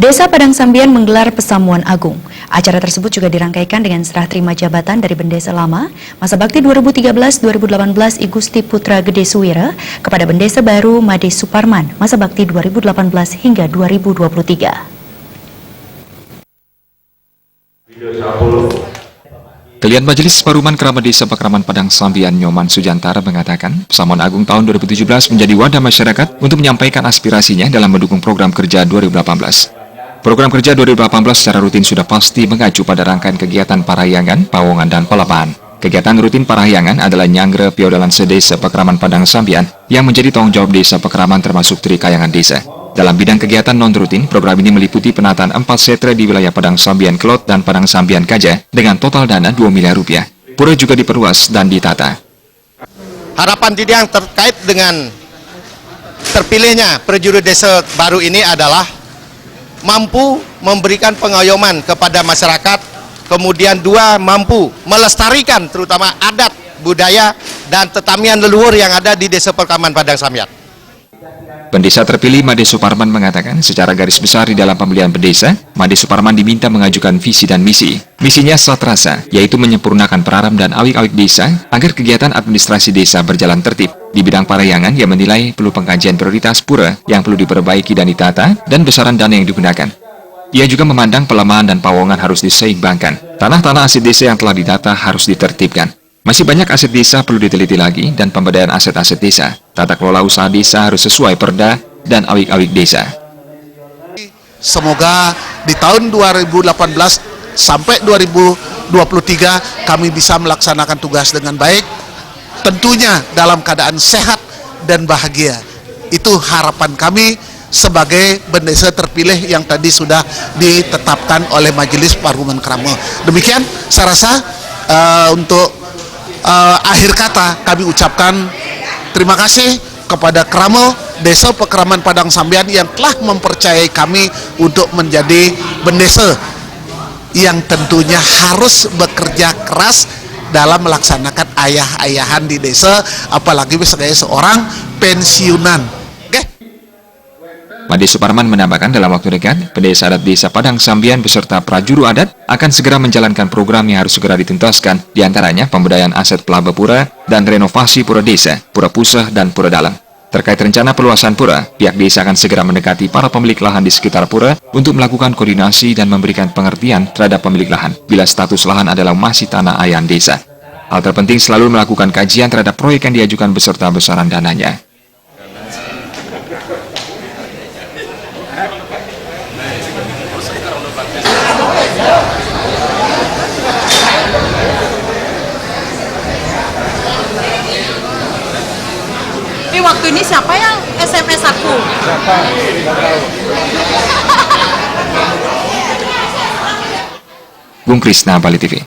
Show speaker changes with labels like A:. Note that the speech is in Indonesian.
A: Desa Padang Sambian menggelar Pesamuan Agung. Acara tersebut juga dirangkaikan dengan serah terima jabatan dari Bendesa Lama masa bakti 2013-2018 I Gusti Putra Gede Suwira kepada Bendesa baru Made Suparman masa bakti 2018 hingga 2023.
B: Kelian Majelis Paruman Keramat Desa Pakraman Padang Sambian Nyoman Sujantara mengatakan, Pesamuan Agung tahun 2017 menjadi wadah masyarakat untuk menyampaikan aspirasinya dalam mendukung program kerja 2018. Program kerja 2018 secara rutin sudah pasti mengacu pada rangkaian kegiatan parahyangan, pawongan, dan pelapahan. Kegiatan rutin parahyangan adalah nyangre piodalan sedesa Pakraman Padang Sambian yang menjadi tanggung jawab desa Pakraman termasuk Trikayangan Desa. Dalam bidang kegiatan non-rutin, program ini meliputi penataan 4 setre di wilayah Padang Sambian Kelot dan Padang Sambian Gajah dengan total dana 2 miliar rupiah. Pura juga diperluas dan ditata.
C: Harapan Tidang terkait dengan terpilihnya prajurut desa baru ini adalah mampu memberikan pengayoman kepada masyarakat, kemudian dua, mampu melestarikan terutama adat, budaya, dan tetamian leluhur yang ada di desa Pakraman Padang Sambian.
B: Pendesa terpilih Made Suparman mengatakan secara garis besar di dalam pemilihan pendesa, Made Suparman diminta mengajukan visi dan misi. Misinya sangat terasa, yaitu menyempurnakan peraram dan awik-awik desa agar kegiatan administrasi desa berjalan tertib. Di bidang parahyangan, ia menilai perlu pengkajian prioritas pura yang perlu diperbaiki dan ditata dan besaran dana yang digunakan. Ia juga memandang pelemahan dan pawongan harus diseimbangkan. Tanah-tanah aset desa yang telah didata harus ditertibkan. Masih banyak aset desa perlu diteliti lagi dan pemberdayaan aset-aset desa. Tata kelola usaha desa harus sesuai perda dan awik-awik desa.
D: Semoga di tahun 2018 sampai 2023 kami bisa melaksanakan tugas dengan baik, tentunya dalam keadaan sehat dan bahagia. Itu harapan kami sebagai bendesa terpilih yang tadi sudah ditetapkan oleh Majelis Paruman Keramat. Demikian saya rasa untuk akhir kata kami ucapkan terima kasih kepada Kramo Desa Pakraman Padang Sambian yang telah mempercayai kami untuk menjadi bendesa yang tentunya harus bekerja keras dalam melaksanakan ayah-ayahan di desa, apalagi sebagai seorang pensiunan.
B: Made Suparman menambahkan dalam waktu dekat, pendesa adat desa Padang Sambian beserta prajuru adat akan segera menjalankan program yang harus segera dituntaskan, diantaranya pemberdayaan aset pelaba pura dan renovasi pura desa, pura pusah, dan pura dalam. Terkait rencana perluasan pura, pihak desa akan segera mendekati para pemilik lahan di sekitar pura untuk melakukan koordinasi dan memberikan pengertian terhadap pemilik lahan bila status lahan adalah masih tanah ayahan desa. Hal terpenting selalu melakukan kajian terhadap proyek yang diajukan beserta besaran dananya.
E: Tapi waktu ini siapa yang SMS aku?
B: Bung Krisna, Bali TV.